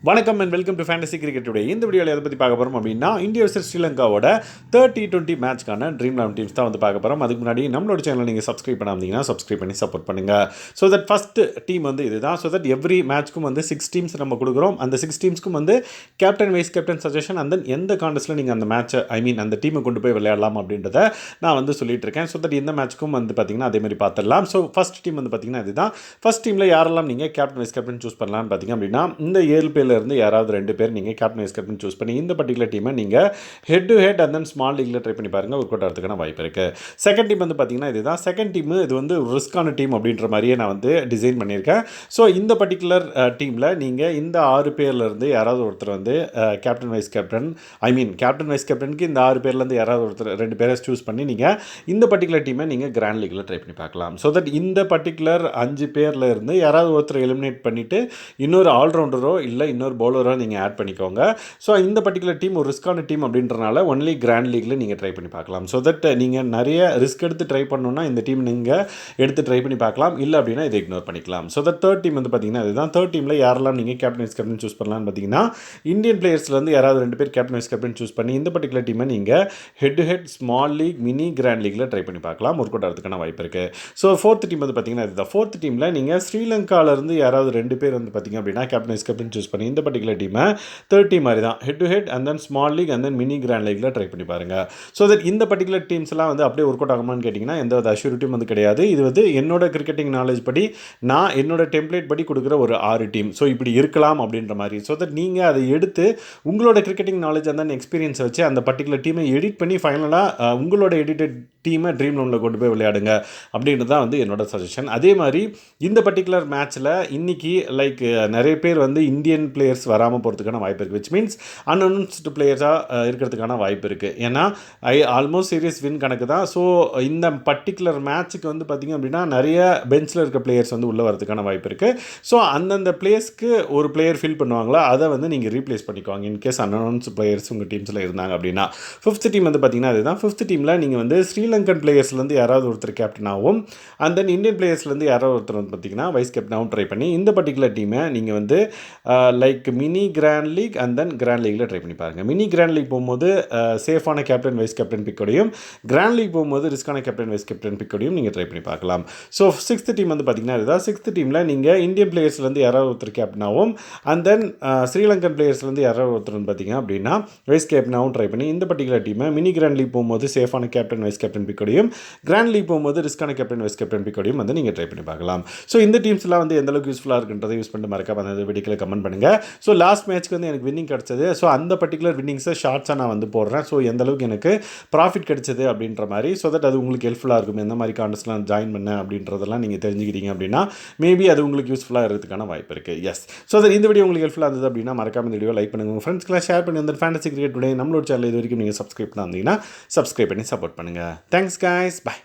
வணக்கம் and welcome to fantasy cricket today. இந்த வீடியோவில் எதை பற்றி பார்க்க போகிறோம் அப்படின்னா, இந்தியா vs ஸ்ரீலங்காவோட தேர்ட் T20 மேட்ச்க்கான ட்ரீம் 11 டீம்ஸ் தான் வந்து பார்க்க போகிறோம். அதுக்கு முன்னாடி நம்மளோட சேனல் நீங்கள் சப்ஸ்கிரைப் பண்ணாமீங்கன்னா சப்ஸ்கிரைப் பண்ணி சப்போர்ட் பண்ணுங்கள். ஸோ தட் ஃபஸ்ட் டீம் வந்து இதுதான். ஸோ தட் எவ்ரி மேட்ச்க்கும் வந்து 6 டீம்ஸ் நம்ம கொடுக்குறோம். அந்த 6 டீம்ஸ்க்கும் வந்து captain vice captain suggestion and then எந்த காண்டஸ்ட்டில் நீங்கள் அந்த மேட்ச்சை அந்த டீமை கொண்டு போய் விளையாடலாம் அப்படின்றத நான் வந்து சொல்லிட்டு இருக்கேன். ஸோ தட் இந்த மேட்ச்க்கும் வந்து பார்த்தீங்கன்னா அதேமாதிரி பார்த்துடலாம். ஸோ ஃபஸ்ட் டீம் வந்து பார்த்தீங்கன்னா இதுதான். ஃபஸ்ட் டீமில் யாரெல்லாம் நீங்கள் கேப்டன் வைஸ் கேப்டன் சூஸ் பண்ணலாம்னு பார்த்தீங்க அப்படின்னா, இந்த 7 பேர்லேருந்து யாராவது 2 பேர் நீங்கள் கேப்டன் வைஸ் கேப்டன் சூஸ் பண்ணி இந்த பர்டிகுலர் டீமை நீங்கள் head to head and then small லீக்ல ட்ரை பண்ணி பாருங்கள். ஒர்க் அவுட் ஆகிறதுக்கான வாய்ப்பு இருக்குது. செகண்ட் டீம் வந்து பார்த்தீங்கன்னா இதுதான். செகண்ட் டீம் இது வந்து ரிஸ்கான டீம் அப்படின்ற மாதிரியே நான் வந்து டிசைன் பண்ணியிருக்கேன். ஸோ இந்த பர்டிகுலர் டீமில் நீங்கள் இந்த 6 பேர்லேருந்து யாராவது ஒருத்தர் வந்து captain vice captain captain wise கேப்டனுக்கு இந்த 6 பேர்லேருந்து யாராவது ஒருத்தர் 2 பேரை சூஸ் பண்ணி நீங்கள் இந்த பர்டிகுலர் டீமை நீங்கள் கிராண்ட் லீக்ல ட்ரை பண்ணி பார்க்கலாம். ஸோ தட் இந்த பர்டிகுலர் 5 பேரில் இருந்து யாராவது ஒருத்தர் எலிமினேட் பண்ணிவிட்டு இன்னொரு ஆல்ரவுண்டரோ இல்லை இன்னொரு பவுலரோ நீங்கள் ஆட் பண்ணிக்கோங்க. ஸோ இந்த பர்டிகுலர் டீம் ஒரு ரிஸ்கான டீம் அப்படின்றனால ஒன்லி கிராண்ட் லீக்ல நீங்கள் ட்ரை பண்ணி பார்க்கலாம். ஸோ தட் நீங்கள் நிறைய ரிஸ்க் எடுத்து ட்ரை பண்ணணும்னா இந்த டீம் நீங்கள் எடுத்து ட்ரை பண்ணி பார்க்கலாம். இல்லை அப்படின்னா இதை இக்னோர் பண்ணிக்கலாம். ஸோ தட் தேர்ட் டீம் வந்து பார்த்தீங்கன்னா இதுதான். தேர்ட் டீமில் யாரெல்லாம் நீங்கள் கேப்டன் வைஸ் கேப்டன் சூஸ் பண்ணலாம்னு பார்த்தீங்கன்னா, இந்தியன் பிளேயர்ஸ்லேருந்து யாராவது 2 பேர் கேப்டன் வைஸ் கேப்டன் சூஸ் பண்ணி இந்த பர்டிகுலர் டீமை நீங்கள் head to head small league mini grand லீக்ல ட்ரை பண்ணி பார்க்கலாம். ஒர்க் அவுட் ஆகிறதுக்கான வாய்ப்பு இருக்குது. ஸோ ஃபோர்த் டீம் வந்து பார்த்தீங்கன்னா இதுதான். ஃபோர்த் டீமில் நீங்கள் ஸ்ரீலங்காவிலேருந்து யாராவது 2 பேர் வந்து பார்த்தீங்க அப்படின்னா கேப்டன் வைஸ் கேப்டன் சூஸ் பண்ணி இந்த பர்டிகுலர் டீமை தேர்ட் டீம் மாதிரி தான் head to head and then small league and then mini grand லீக்ல ட்ரை பண்ணி பாருங்கள். ஸோ தட் இந்த பர்டிகுலர் டீம்ஸ்லாம் வந்து அப்படியே ஒர்க் அவுட் ஆகுமான்னு கேட்டிங்கன்னா எந்த ஒரு அஷ்யூரிட்டியும் வந்து கிடையாது. இது வந்து என்னோட கிரிக்கெட்டிங் நாலேஜ் படி நான் என்னோட டெம்ப்ளேட் படி கொடுக்குற ஒரு 6 டீம். ஸோ இப்படி இருக்கலாம் அப்படின்ற மாதிரி. ஸோ தட் நீங்கள் அதை எடுத்து உங்களோட cricketing knowledge and then experience வச்சு அந்த பர்டிகுலர் டீமை எடிட் பண்ணி ஃபைனலாக உங்களோட எடிட்டட் டீமை ட்ரீம் 11 கொண்டு போய் விளையாடுங்க அப்படின்றது தான் வந்து என்னோட சஜஷன். அதே மாதிரி இந்த பர்டிகுலர் மேட்ச்சில் இன்றைக்கி நிறைய பேர் வந்து இந்தியன் பிளேயர்ஸ் வராமல் போகிறதுக்கான வாய்ப்பு இருக்குது. விச் மீன்ஸ் அன்அனௌன்ஸ்டு பிளேயர்ஸாக இருக்கிறதுக்கான வாய்ப்பு இருக்குது. ஏன்னா ஆல்மோஸ்ட் சீரியஸ் வின் கணக்கு தான். ஸோ இந்த பர்டிகுலர் மேட்ச்சுக்கு வந்து பார்த்திங்க அப்படின்னா நிறைய பெஞ்சில் இருக்க பிளேயர்ஸ் வந்து உள்ளே வரதுக்கான வாய்ப்பு இருக்குது. ஸோ அந்தந்த பிளேயர்ஸ்க்கு ஒரு பிளேயர் ஃபில் பண்ணுவாங்களா, அதை வந்து நீங்கள் ரீப்ளேஸ் பண்ணிக்குவாங்க இன்கேஸ் அன்அனௌன்ஸ்டு பிளேயர்ஸ் உங்கள் டீம்ஸில் இருந்தாங்க அப்படின்னா. ஃபிஃப்த் டீம் வந்து பார்த்திங்கன்னா அதுதான். ஃபிஃப்த் டீமில் நீங்கள் வந்து ஸ்ரீலங்கன் பிளேயர்ஸ்லேருந்து யாராவது ஒருத்தர் கேப்டனாகவும் அண்ட் தென் இந்தியன் பிளேயர்ஸ்லேருந்து யாராவது ஒருத்தர் வந்து பார்த்திங்கன்னா வைஸ் கேப்டனாகவும் ட்ரை பண்ணி இந்த பர்டிகுலர் டீமை நீங்கள் வந்து mini grand league and then grand லீக்ல ட்ரை பண்ணி பாருங்கள். மினி கிராண்ட் லீக் போகும்போது சேஃபான கேப்டன் வைஸ் கேப்டன் பிக்கோடையும், கிராண்ட் லீக் போகும்போது ரிஸ்கான கேப்டன் வைஸ் கேப்டன் பிக்கோடையும் நீங்கள் ட்ரை பண்ணி பார்க்கலாம். ஸோ சிக்ஸ்த் டீம் வந்து பார்த்திங்கன்னா இதுதான். சிக்ஸ்த் டீமில் நீங்கள் இந்தியன் பிளேயர்ஸ்லேருந்து யாராவது ஒருத்தர் கேப்டனாகவும் அண்ட் தென் ஸ்ரீலங்கன் பிளேயர்ஸ்லேருந்து யாராவது ஒருத்தர் வந்து பார்த்திங்க அப்படின்னா வைஸ் கேப்டனாகவும் ட்ரை பண்ணி இந்த பர்டிகுலர் டீமை மினி கிராண்ட் லீக் போகும்போது சேஃபான கேப்டன் வைஸ் கேப்டன் பிக்கோடையும், கிராண்ட் லீக் போகும்போது ரிஸ்கான கேப்டன் வைஸ் கேப்டன் பிக்கோடையும் வந்து நீங்கள் ட்ரை பண்ணி பார்க்கலாம். ஸோ இந்த டீம்ஸ்லாம் வந்து எந்த அளவுக்கு யூஸ்ஃபுல்லாக இருக்குன்றதை யூஸ் பண்ணிட்டு மறக்காம அந்த வீடியோவில் கமெண்ட் பண்ணுங்கள். ஸோ லாஸ்ட் மேட்ச்க்கு வந்து எனக்கு வின்னிங் கிடச்சது. ஸோ அந்த பர்டிகுலர் வின்னிங்ஸை ஷார்ட்ஸாக நான் வந்து போடுறேன். ஸோ எந்த அளவுக்கு எனக்கு ப்ராஃபிட் கிடைச்சது அப்படின்ற மாதிரி. ஸோ தட் அது உங்களுக்கு ஹெல்ப்ஃபுல்லாக இருக்கும். எந்த மாதிரி காண்டஸ்ட்லாம் ஜாயின் பண்ண அப்படின்றதெல்லாம் நீங்கள் தெரிஞ்சுக்கிட்டீங்க அப்படின்னா மேபி அது உங்களுக்கு யூஸ்ஃபுல்லாக இருக்கிறதுக்கான வாய்ப்பு இருக்குது. எஸ். ஸோ தட் இந்த வீடியோ உங்களுக்கு ஹெல்ப்ஃபுல்லாக இருந்தது அப்படின்னா மறக்காம இந்த வீடியோ லைக் பண்ணுங்கள். உங்கள் ஃப்ரெண்ட்ஸ்க்குலாம் ஷேர் பண்ணி வந்து ஃபேண்டசி கிரிக்கெட் டுடே நம்மளோட சேனல் இது வரைக்கும் நீங்கள் சப்ஸ்கிரைப் பண்ணாந்தீங்கன்னா சப்ஸ்கிரைப் பண்ணி சப்போர்ட் பண்ணுங்கள். Thanks guys. பை.